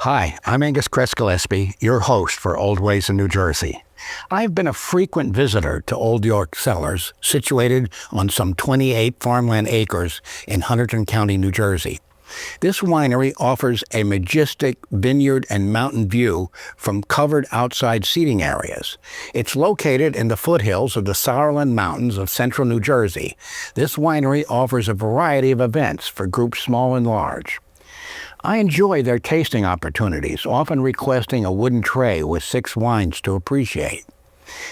Hi, I'm Angus Kress Gillespie, your host for Old Ways in New Jersey. I've been a frequent visitor to Old York Cellars, situated on some 28 farmland acres in Hunterdon County, New Jersey. This winery offers a majestic vineyard and mountain view from covered outside seating areas. It's located in the foothills of the Sauerland Mountains of central New Jersey. This winery offers a variety of events for groups small and large. I enjoy their tasting opportunities, often requesting a wooden tray with 6 wines to appreciate.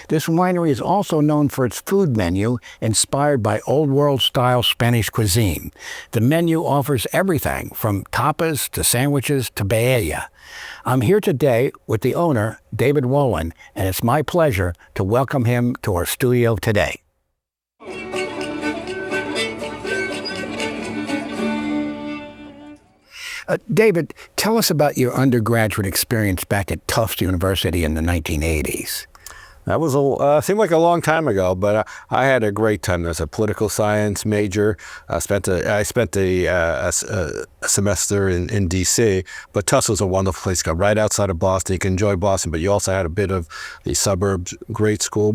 This winery is also known for its food menu, inspired by Old World-style Spanish cuisine. The menu offers everything from tapas to sandwiches to paella. I'm here today with the owner, David Wolin, and it's my pleasure to welcome him to our studio today. David, tell us about your undergraduate experience back at Tufts University in the 1980s. That was seemed like a long time ago, but I had a great time. As a political science major. I spent a semester in D.C., but Tufts was a wonderful place to go. Right outside of Boston, you can enjoy Boston, but you also had a bit of the suburbs. Great school.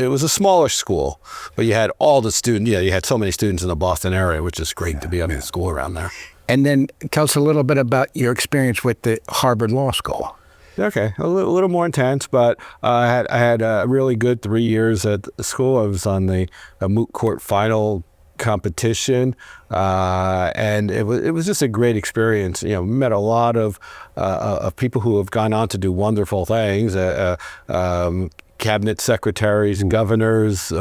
It was a smaller school, but you had all the students. Yeah, you had so many students in the Boston area, which is great to be at a school around there. And then tell us a little bit about your experience with the Harvard Law School. Okay, a little more intense, but I had a really good 3 years at the school. I was on the moot court final competition, and it was just a great experience. You know, met a lot of people who have gone on to do wonderful things. Cabinet secretaries, governors,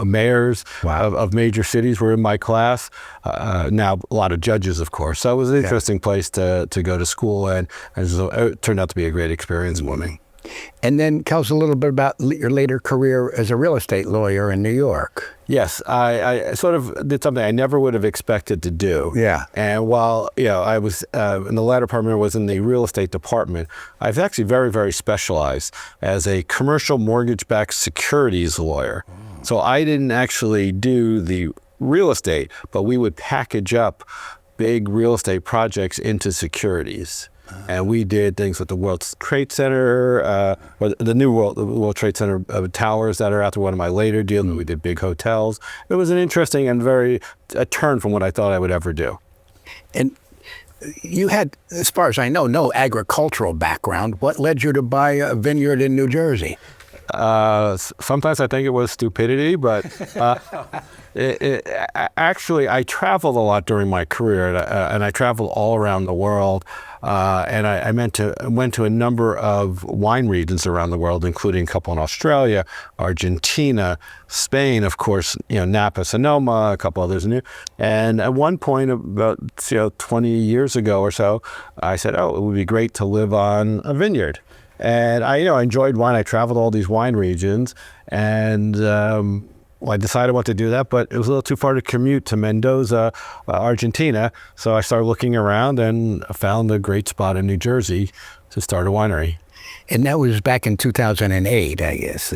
mayors of major cities were in my class. Now, a lot of judges, of course. So it was an interesting place to go to school, and so it turned out to be a great experience for me. And then tell us a little bit about your later career as a real estate lawyer in New York. Yes, I sort of did something I never would have expected to do. Yeah. And while I was in the latter part, I was in the real estate department, I was actually very, very specialized as a commercial mortgage-backed securities lawyer. So I didn't actually do the real estate, but we would package up big real estate projects into securities. And we did things with the World Trade Center, or the new World Trade Center towers that are out there. One of my later deals, we did big hotels. It was an interesting and a turn from what I thought I would ever do. And you had, as far as I know, no agricultural background. What led you to buy a vineyard in New Jersey? Sometimes I think it was stupidity, but actually I traveled a lot during my career, and I traveled all around the world. And I went to a number of wine regions around the world, including a couple in Australia, Argentina, Spain, of course, Napa, Sonoma, a couple others. And at one point, about 20 years ago or so, I said, it would be great to live on a vineyard. And I enjoyed wine. I traveled all these wine regions, and I decided what to do that, but it was a little too far to commute to Mendoza, Argentina. So I started looking around and found a great spot in New Jersey to start a winery. And that was back in 2008, I guess.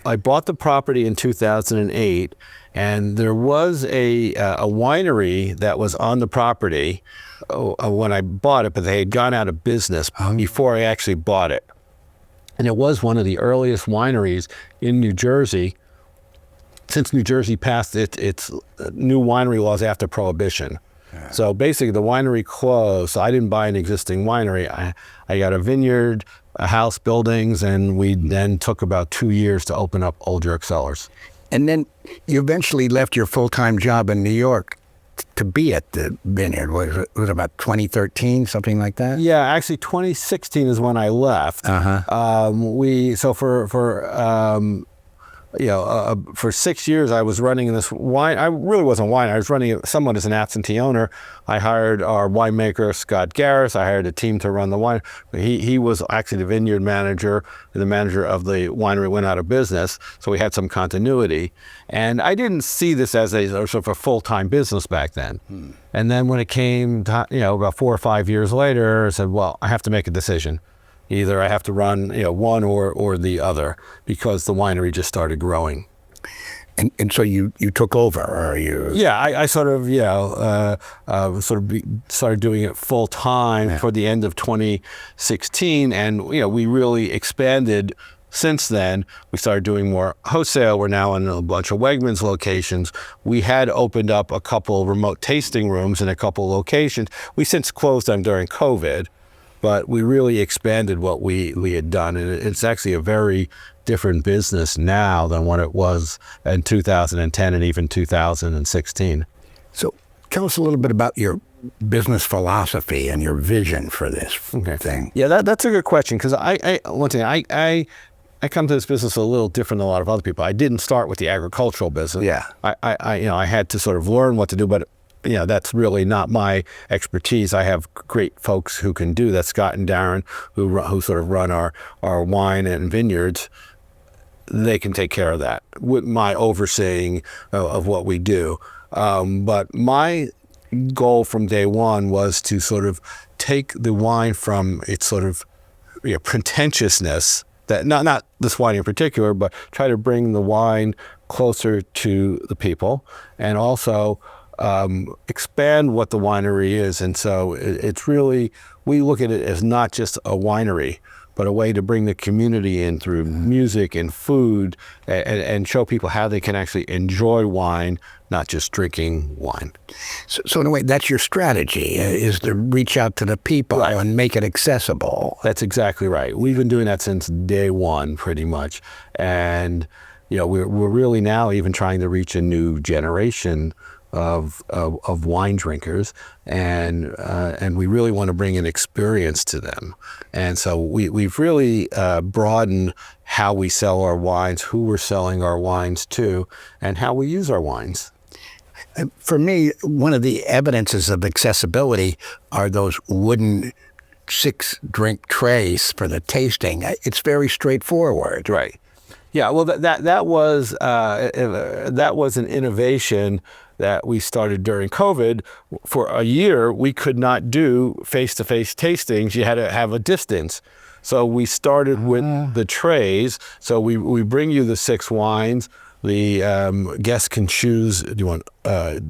I bought the property in 2008, and there was a winery that was on the property when I bought it, but they had gone out of business before I actually bought it. And it was one of the earliest wineries in New Jersey, since New Jersey passed its new winery laws after Prohibition. Yeah. So basically the winery closed. So I didn't buy an existing winery. I got a vineyard, a house, buildings, and we then took about 2 years to open up Old York Cellars. And then you eventually left your full-time job in New York to be at the vineyard. Was it about 2013, something like that? Yeah, actually 2016 is when I left. For 6 years I was running this wine. I really wasn't wine. I was running it somewhat as an absentee owner. I hired our winemaker, Scott Garris. I hired a team to run the wine. He was actually the vineyard manager. The manager of the winery went out of business, so we had some continuity. And I didn't see this as a sort of a full-time business back then. And then when it came to, about 4 or 5 years later, I said, well, I have to make a decision. Either I have to run, one or the other, because the winery just started growing. And so you took over, or you? Yeah, I sort of started doing it full time toward the end of 2016, and we really expanded. Since then, we started doing more wholesale. We're now in a bunch of Wegmans locations. We had opened up a couple remote tasting rooms in a couple locations. We since closed them during COVID, but we really expanded what we had done. And it's actually a very different business now than what it was in 2010 and even 2016. So tell us a little bit about your business philosophy and your vision for this thing. Yeah, that's a good question, because I come to this business a little different than a lot of other people. I didn't start with the agricultural business. Yeah. I had to sort of learn what to do, but that's really not my expertise. I have great folks who can do that. Scott and Darren, who sort of run our wine and vineyards, they can take care of that with my overseeing of what we do. But my goal from day one was to sort of take the wine from its sort of pretentiousness, that not this wine in particular, but try to bring the wine closer to the people, and also expand what the winery is. And so it's really, we look at it as not just a winery, but a way to bring the community in through music and food, and show people how they can actually enjoy wine, not just drinking wine. So in a way, that's your strategy, is to reach out to the people and make it accessible. That's exactly right. We've been doing that since day one, pretty much. And we're really now even trying to reach a new generation of wine drinkers, and we really want to bring an experience to them. And so we've really broadened how we sell our wines, who we're selling our wines to, and how we use our wines. For me, one of the evidences of accessibility are those wooden 6-drink trays for the tasting. It's very straightforward. Right. Yeah. Well, that was an innovation that we started during COVID. For a year, we could not do face-to-face tastings. You had to have a distance. So we started with the trays. So we bring you the 6 wines. The guests can choose, do you want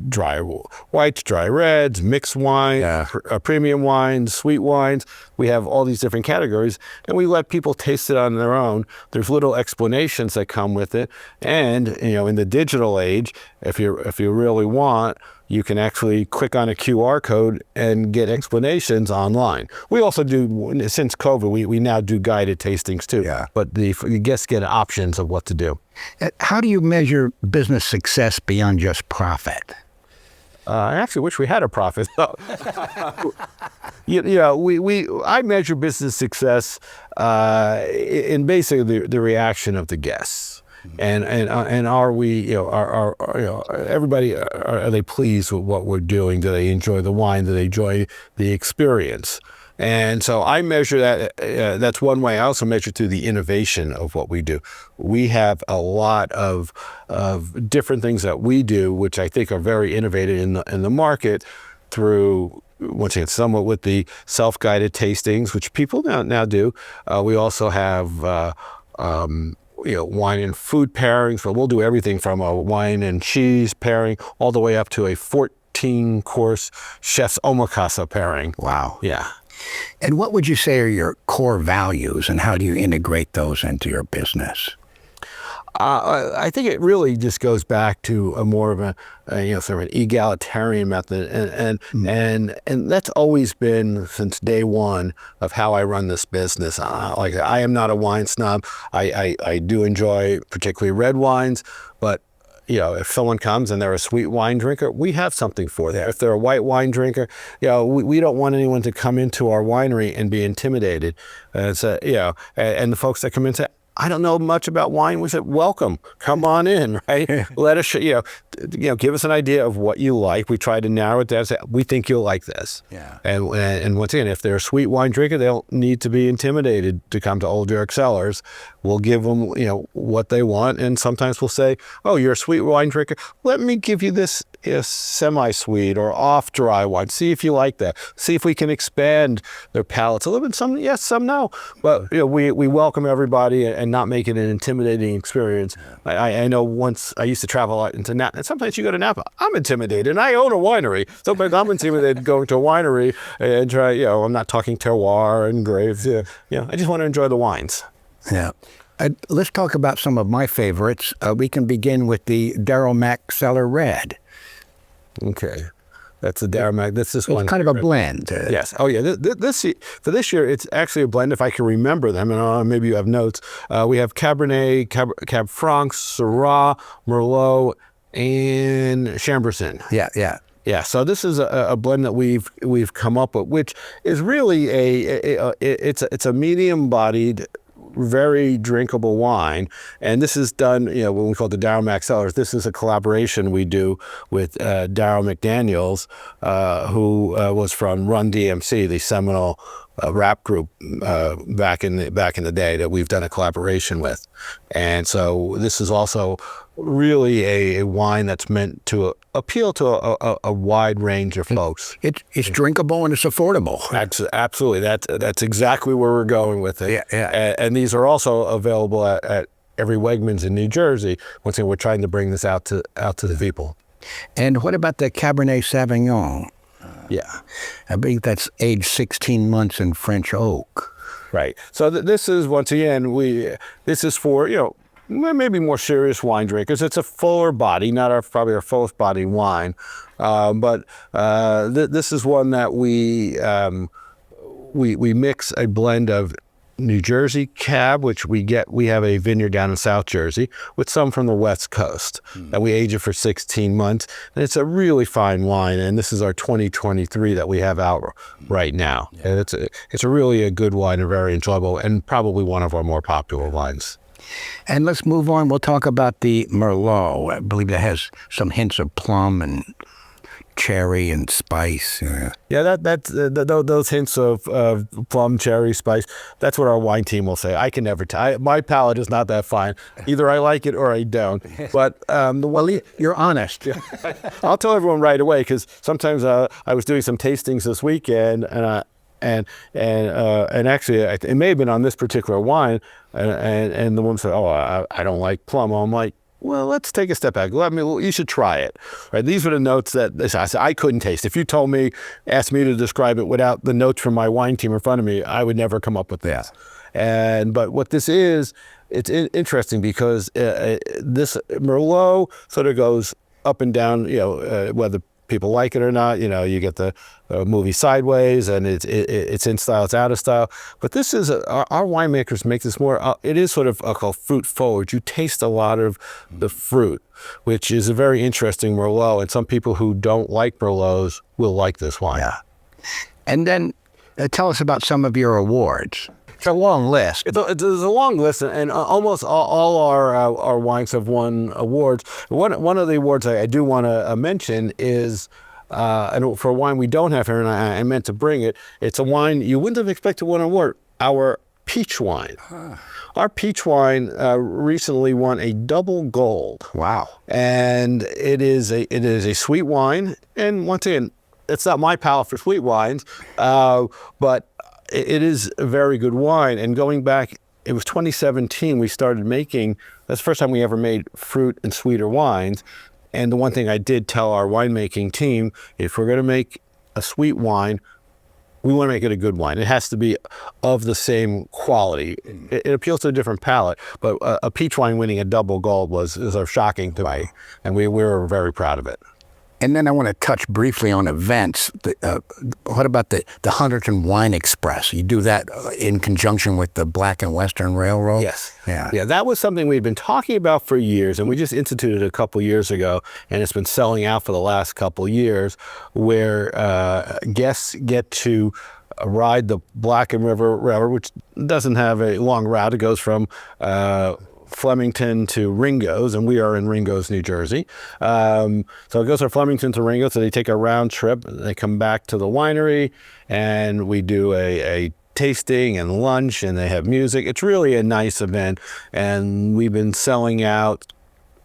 dry whites, dry reds, mixed wine, premium wines, sweet wines. We have all these different categories, and we let people taste it on their own. There's little explanations that come with it. And, in the digital age, if you really want, you can actually click on a QR code and get explanations online. We also do, since COVID, we now do guided tastings too. Yeah. But the guests get options of what to do. How do you measure business success beyond just profit? I actually wish we had a profit. I measure business success in basically the reaction of the guests. And are we, everybody, are they pleased with what we're doing? Do they enjoy the wine? Do they enjoy the experience? And so I measure that. That's one way. I also measure through the innovation of what we do. We have a lot of different things that we do, which I think are very innovative in the market, through, once again, somewhat with the self-guided tastings, which people now do. We also have wine and food pairings. So we'll do everything from a wine and cheese pairing all the way up to a 14-course chef's omakase pairing. Wow. Yeah. And what would you say are your core values, and how do you integrate those into your business? I think it really just goes back to a more of a sort of an egalitarian method, and that's always been since day one of how I run this business. Like, I am not a wine snob. I do enjoy particularly red wines, but if someone comes and they're a sweet wine drinker, we have something for them. If they're a white wine drinker, we don't want anyone to come into our winery and be intimidated. And and the folks that come in say, I don't know much about wine. We said, welcome, come on in, right? Let us, give us an idea of what you like. We try to narrow it down. Say, we think you'll like this. Yeah. And once again, if they're a sweet wine drinker, they don't need to be intimidated to come to Old York Cellars. We'll give them, what they want. And sometimes we'll say, oh, you're a sweet wine drinker. Let me give you this semi-sweet or off-dry wine. See if you like that. See if we can expand their palates a little bit. Some yes, some no. But we welcome everybody and not make it an intimidating experience. I know once I used to travel a lot into Napa, and sometimes you go to Napa, I'm intimidated, and I own a winery. Sometimes I'm intimidated going to a winery and try. I'm not talking terroir and grapes. I just want to enjoy the wines. Yeah. Let's talk about some of my favorites. We can begin with the Darrell Mac Cellar Red. Okay. That's a Darrell Mac. This one. It's kind of a blend. Yes. Oh, yeah. For this year, it's actually a blend, if I can remember them, and maybe you have notes. We have Cabernet, Cab Franc, Syrah, Merlot, and Chambourcin. Yeah. Yeah, so this is a blend that we've come up with, which is really it's a medium-bodied, very drinkable wine, and this is done, when we call it the Darrell Mac Cellars. This is a collaboration we do with Darryl McDaniels, who was from Run DMC, the seminal rap group back in the day that we've done a collaboration with. And so this is also really a wine that's meant to appeal to a wide range of folks. It's drinkable and it's affordable. Absolutely. That's exactly where we're going with it. Yeah. And these are also available at every Wegmans in New Jersey. Once again, we're trying to bring this out to the people. And what about the Cabernet Sauvignon? Yeah. I believe that's aged 16 months in French oak. Right. So this is, once again, this is for, maybe more serious wine drinkers. It's a fuller body, not probably our fullest body wine. But this is one that we mix a blend of New Jersey Cab, which we have a vineyard down in South Jersey, with some from the West Coast. And we age it for 16 months. And it's a really fine wine. And this is our 2023 that we have out right now. Yeah. And it's really a good wine and very enjoyable, and probably one of our more popular wines. And let's move on. We'll talk about the Merlot. I believe it has some hints of plum and cherry and spice. Yeah, those hints of plum, cherry, spice. That's what our wine team will say. I can never tell. My palate is not that fine. Either I like it or I don't. But you're honest. I'll tell everyone right away, because sometimes I was doing some tastings this weekend, and actually it may have been on this particular wine, and the woman said, "Oh, I don't like plum." I'm like, well, let's take a step back. You should try it. Right? These were the notes that I couldn't taste. If you asked me to describe it without the notes from my wine team in front of me, I would never come up with this. But what this is, it's interesting because this Merlot sort of goes up and down, whether people like it or not. You get the movie Sideways, and it's in style, it's out of style. But this is our winemakers make this more. It is sort of called fruit forward. You taste a lot of the fruit, which is a very interesting Merlot. And some people who don't like Merlots will like this wine. Yeah. And then tell us about some of your awards. It's a long list. It's a long list, and almost all our wines have won awards. One of the awards I do want to mention is, and for a wine we don't have here, and I meant to bring it. It's a wine you wouldn't have expected to win an award. Our peach wine. Our peach wine recently won a double gold. Wow! And it is a sweet wine, and once again, it's not my palate for sweet wines, but it is a very good wine. And going back, it was 2017 we started making, that's the first time we ever made fruit and sweeter wines. And the one thing I did tell our winemaking team, if we're going to make a sweet wine, we want to make it a good wine. It has to be of the same quality. It appeals to a different palate, but a peach wine winning a double gold was shocking to me, and we were very proud of it. And then I want to touch briefly on events. What about the Hunterdon Wine Express? You do that in conjunction with the Black and Western Railroad? Yes. Yeah, that was something we'd been talking about for years, and we just instituted it a couple years ago, and it's been selling out for the last couple years, where guests get to ride the Black and River Railroad, which doesn't have a long route. It goes from Flemington to Ringoes, and we are in Ringoes, New Jersey. So it goes from Flemington to Ringoes, so they take a round trip. They come back to the winery, and we do a tasting and lunch, and they have music. It's really a nice event, and we've been selling out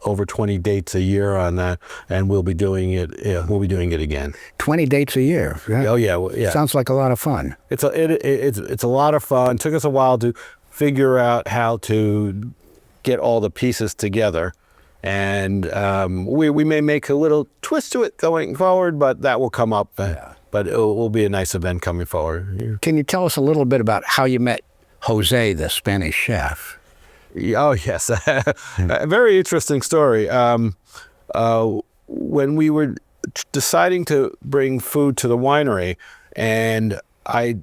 over 20 dates a year on that, and we'll be doing it. Yeah, we'll be doing it again. 20 dates a year. Oh yeah, yeah. Sounds like a lot of fun. It's a lot of fun. It took us a while to figure out how to get all the pieces together, and we may make a little twist to it going forward, but that will come up. But it will be a nice event coming forward. Can you tell us a little bit about how you met Jose, the Spanish chef? Oh, yes. A very interesting story. When we were deciding to bring food to the winery, and I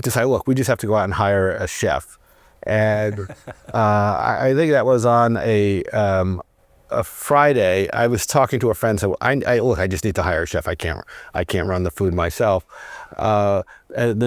decided, look, we just have to go out and hire a chef. And I think that was on a Friday. I was talking to a friend, so look, I just need to hire a chef. I can't run the food myself. The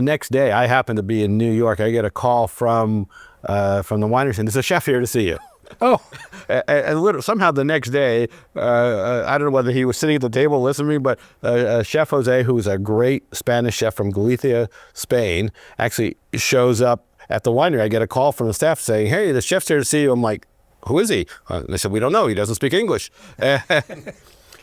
next day, I happened to be in New York. I get a call from the winery saying, "There's a chef here to see you." Oh, and somehow the next day, I don't know whether he was sitting at the table listening to me, but Chef Jose, who is a great Spanish chef from Galicia, Spain, actually shows up at the winery. I get a call from the staff saying, "Hey, the chef's here to see you." I'm like, "Who is he?" They said, "We don't know. He doesn't speak English."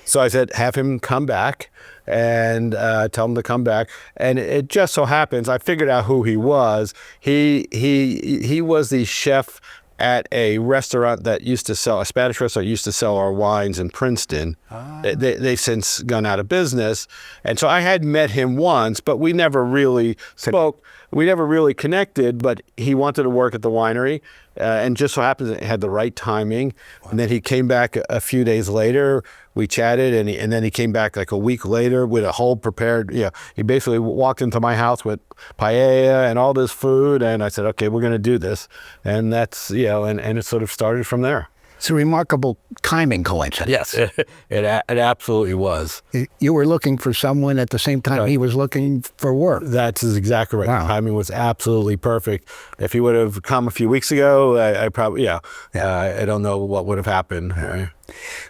So I said, "Have him come back and tell him to come back." And it just so happens, I figured out who he was. He was the chef at a restaurant that used to sell, a Spanish restaurant used to sell our wines in Princeton. They've since gone out of business. And so I had met him once, but we never really spoke. We never really connected, but he wanted to work at the winery, and just so happens it had the right timing. Wow. And then he came back a few days later. We chatted, and then he came back like a week later with a whole prepared. He basically walked into my house with paella and all this food, and I said, "Okay, we're going to do this," and that's and it sort of started from there. It's a remarkable timing coincidence. Yes, it absolutely was. You were looking for someone at the same time he was looking for work. That's exactly right. Wow. The timing was absolutely perfect. If he would have come a few weeks ago, I probably, I don't know what would have happened.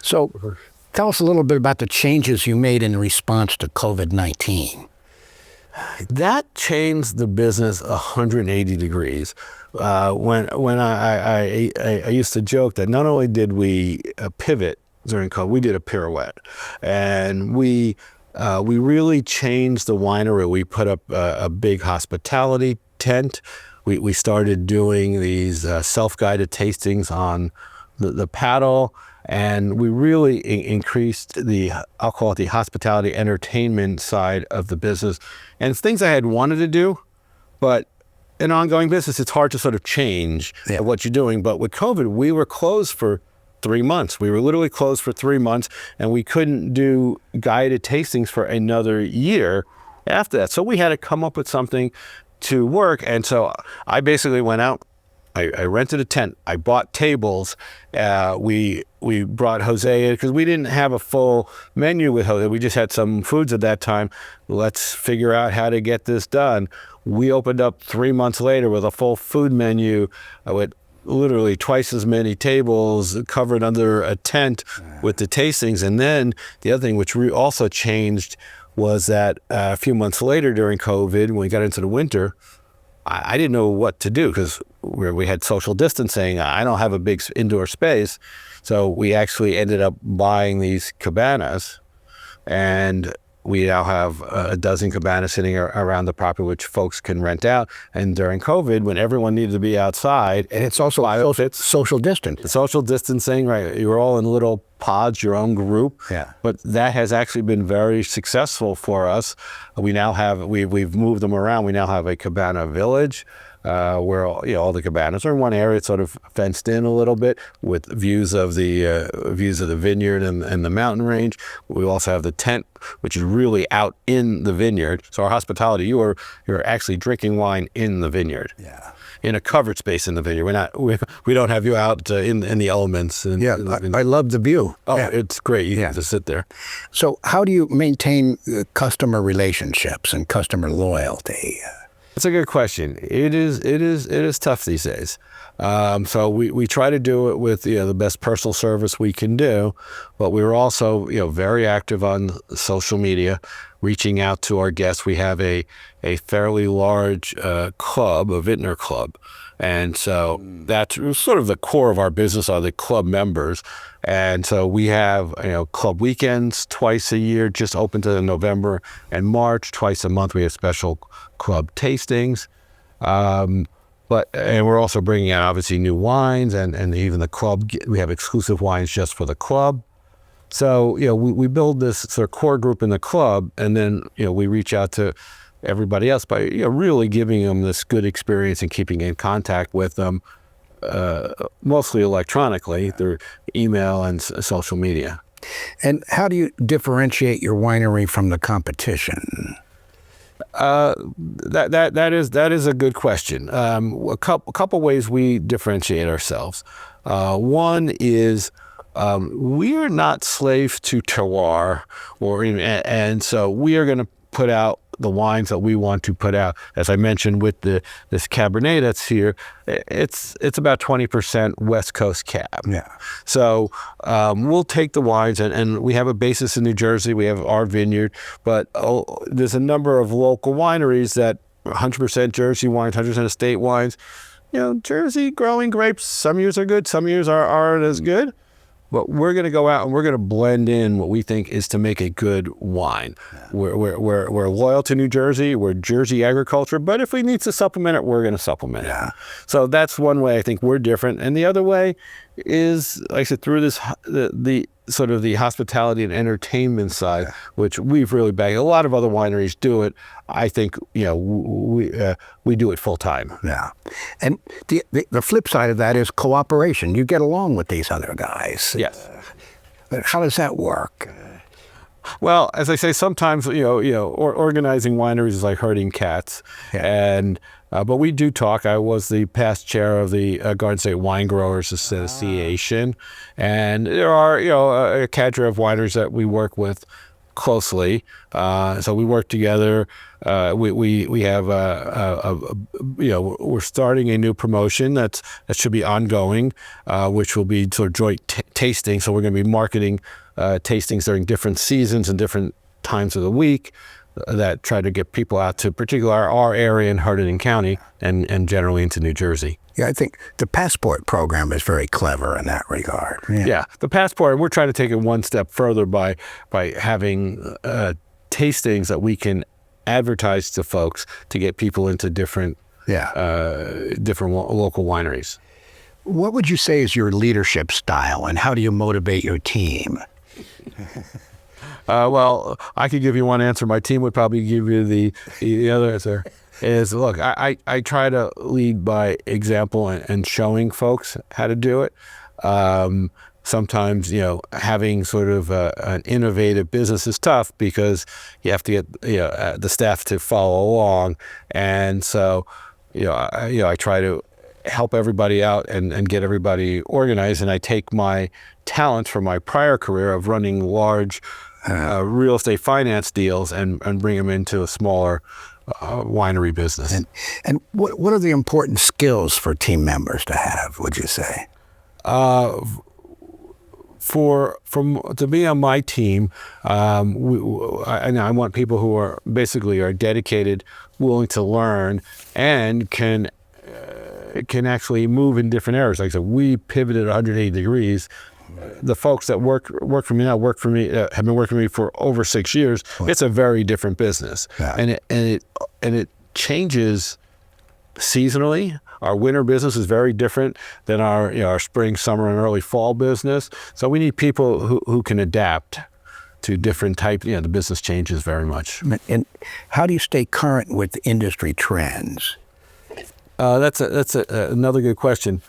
So tell us a little bit about the changes you made in response to COVID-19. That changed the business 180 degrees. When I used to joke that not only did we pivot during COVID, we did a pirouette, and we really changed the winery. We put up a big hospitality tent. We started doing these self-guided tastings on the paddle. And we really increased I'll call it the hospitality entertainment side of the business. And it's things I had wanted to do, but in ongoing business, it's hard to sort of change what you're doing. But with COVID, we were closed for 3 months. We were literally closed for 3 months, and we couldn't do guided tastings for another year after that. So we had to come up with something to work. And so I basically went out. I rented a tent. I bought tables. We brought Jose in because we didn't have a full menu with Jose. We just had some foods at that time. Let's figure out how to get this done. We opened up 3 months later with a full food menu with literally twice as many tables covered under a tent with the tastings. And then the other thing which also changed was that a few months later during COVID, when we got into the winter, I didn't know what to do because we had social distancing. I don't have a big indoor space. So we actually ended up buying these cabanas, and we now have a dozen cabanas sitting around the property which folks can rent out. And during COVID, when everyone needed to be outside, and it's also social distance. Social distancing, right? You were all in little pods, your own group. Yeah. But that has actually been very successful for us. We now have we've moved them around. We now have a cabana village. Where all the cabanas are in one area, sort of fenced in a little bit with views of the vineyard and the mountain range. We also have the tent, which is really out in the vineyard. So our hospitality, you're actually drinking wine in the vineyard. Yeah. In a covered space in the vineyard. We don't have you out in the elements. I love the view. Oh, it's great. You get to sit there. So how do you maintain customer relationships and customer loyalty? That's a good question. It is tough these days. So we try to do it with the best personal service we can do, but we're also very active on social media, reaching out to our guests. We have a fairly large club, a vintner club, and so that's sort of the core of our business are the club members. And so we have club weekends twice a year, just open to November and March. Twice a month we have special club tastings. And we're also bringing out obviously new wines, and even the club, we have exclusive wines just for the club. So, we build this sort of core group in the club, and then, we reach out to everybody else by, really giving them this good experience and keeping in contact with them, mostly electronically through email and social media. And how do you differentiate your winery from the competition? That is a good question. A couple ways we differentiate ourselves. One is we are not slaves to terroir, and so we are going to put out the wines that we want to put out. As I mentioned with this Cabernet that's here, it's about 20% West Coast Cab. Yeah. So we'll take the wines, and we have a basis in New Jersey. We have our vineyard, but there's a number of local wineries that 100% Jersey wines, 100% estate wines. Jersey growing grapes, some years are good, some years aren't as good. But we're going to go out and we're going to blend in what we think is to make a good wine. Yeah. We're loyal to New Jersey. We're Jersey agriculture. But if we need to supplement it, we're going to supplement it. So that's one way I think we're different. And the other way is, like I said, through this the sort of the hospitality and entertainment side, which we've really bagged. A lot of other wineries do it. I think we do it full time. Yeah, and the flip side of that is cooperation. You get along with these other guys. Yes. But how does that work? Well, as I say, sometimes organizing wineries is like herding cats, and but we do talk. I was the past chair of the Garden State Wine Growers Association, and there are a cadre of wineries that we work with closely. So we work together. We have we're starting a new promotion that should be ongoing, which will be sort of joint tasting. So we're going to be marketing tastings during different seasons and different times of the week that try to get people out to particularly our area in Hunterdon County and generally into New Jersey. Yeah, I think the passport program is very clever in that regard. Yeah, the passport, and we're trying to take it one step further by having tastings that we can advertise to folks to get people into different local wineries. What would you say is your leadership style, and how do you motivate your team? Well, I could give you one answer. My team would probably give you the other answer. Is look, I try to lead by example and showing folks how to do it. Sometimes, having sort of an innovative business is tough because you have to get the staff to follow along, and so I try to help everybody out and get everybody organized. And I take my talents from my prior career of running large real estate finance deals and bring them into a smaller winery business. And what are the important skills for team members to have, would you say? To be on my team, I want people who are dedicated, willing to learn, and can actually move in different areas. Like I said, we pivoted 180 degrees. The folks that work for me now have been working for me for over 6 years. It's a very different business, and it changes seasonally. Our winter business is very different than our spring, summer, and early fall business. So we need people who can adapt to different types. The business changes very much. And how do you stay current with industry trends? That's another good question.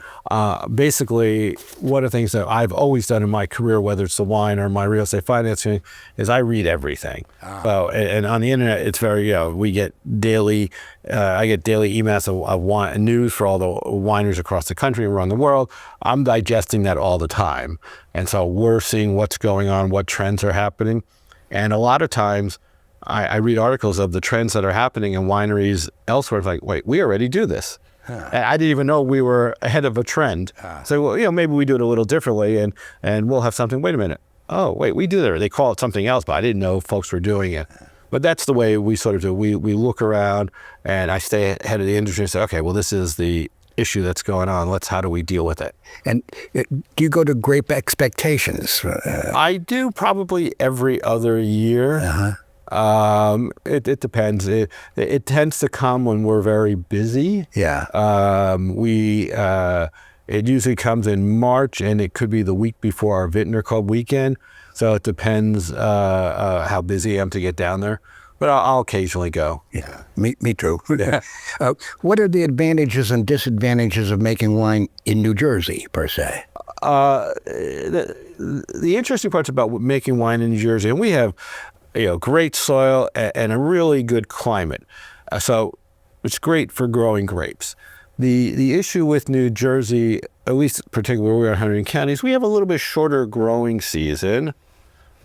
Basically, one of the things that I've always done in my career, whether it's the wine or my real estate financing, is I read everything. And on the internet, it's very, we get daily, I get daily emails of wine news for all the wineries across the country and around the world. I'm digesting that all the time. And so we're seeing what's going on, what trends are happening. And a lot of times, I read articles of the trends that are happening in wineries elsewhere. It's like, wait, we already do this. And I didn't even know we were ahead of a trend. So, well, you know, maybe we do it a little differently, and we'll have something. Wait a minute. Oh, wait, we do that. They call it something else, but I didn't know folks were doing it. But that's the way we sort of do. We look around, and I stay ahead of the industry and say, okay, well, this is the issue that's going on. How do we deal with it? And do you go to Grape Expectations? I do probably every other year. It depends. It tends to come when we're very busy. Yeah. It usually comes in March, and it could be the week before our Vintner Club weekend. So it depends how busy I am to get down there. But I'll occasionally go. Yeah, me too. Yeah. What are the advantages and disadvantages of making wine in New Jersey, per se? The interesting parts about making wine in New Jersey, and we have, you know, great soil and a really good climate. So it's great for growing grapes. The issue with New Jersey, at least particularly where we're in Hunterdon County, is we have a little bit shorter growing season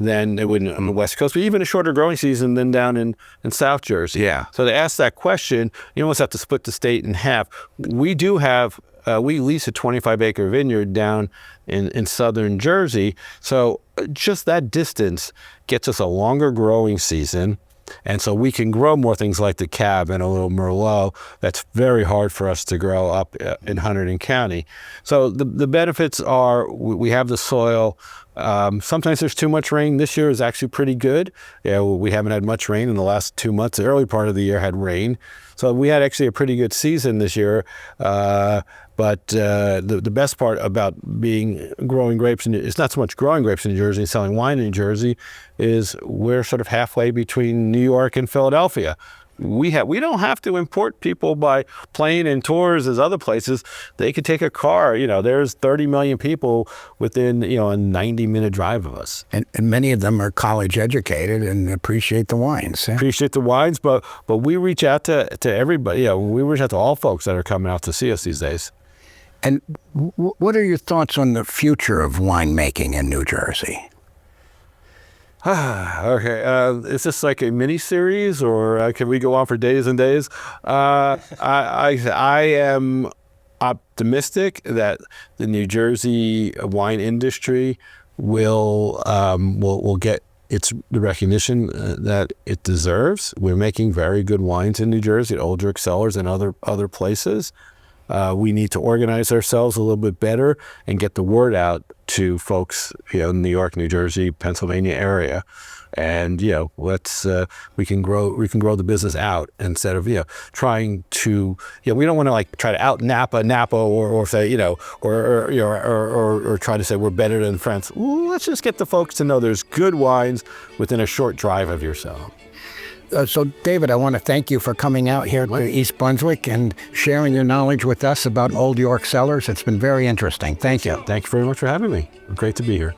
than it would on the West Coast, but even a shorter growing season than down in South Jersey. Yeah. So to ask that question, you almost have to split the state in half. We do have, we lease a 25-acre vineyard down in southern Jersey. So just that distance gets us a longer growing season. And so we can grow more things like the Cab and a little Merlot. That's very hard for us to grow up in Hunterdon County. So the benefits are we have the soil. Sometimes there's too much rain. This year is actually pretty good. Yeah, we haven't had much rain in the last 2 months. The early part of the year had rain. So we had actually a pretty good season this year. But the best part about growing grapes, and it's not so much growing grapes in New Jersey and selling wine in New Jersey, is we're sort of halfway between New York and Philadelphia. We don't have to import people by plane and tours as other places. They could take a car. You know, there's 30 million people within, you know, a 90-minute drive of us. And many of them are college educated and appreciate the wines. Appreciate the wines, but we reach out to everybody. Yeah, we reach out to all folks that are coming out to see us these days. And what are your thoughts on the future of winemaking in New Jersey? Okay, is this like a mini series, or can we go on for days and days? I am optimistic that the New Jersey wine industry will get the recognition that it deserves. We're making very good wines in New Jersey at Old York Cellars and other places. We need to organize ourselves a little bit better and get the word out to folks, you know, in New York, New Jersey, Pennsylvania area, and you know, we can grow the business out instead of, you know, trying to, you know, we don't want to like try to out Napa or say, you know, or try to say we're better than France. Let's just get the folks to know there's good wines within a short drive of yourself. So, David, I want to thank you for coming out here to East Brunswick and sharing your knowledge with us about Old York Cellars. It's been very interesting. Thank you. Thank you very much for having me. Great to be here.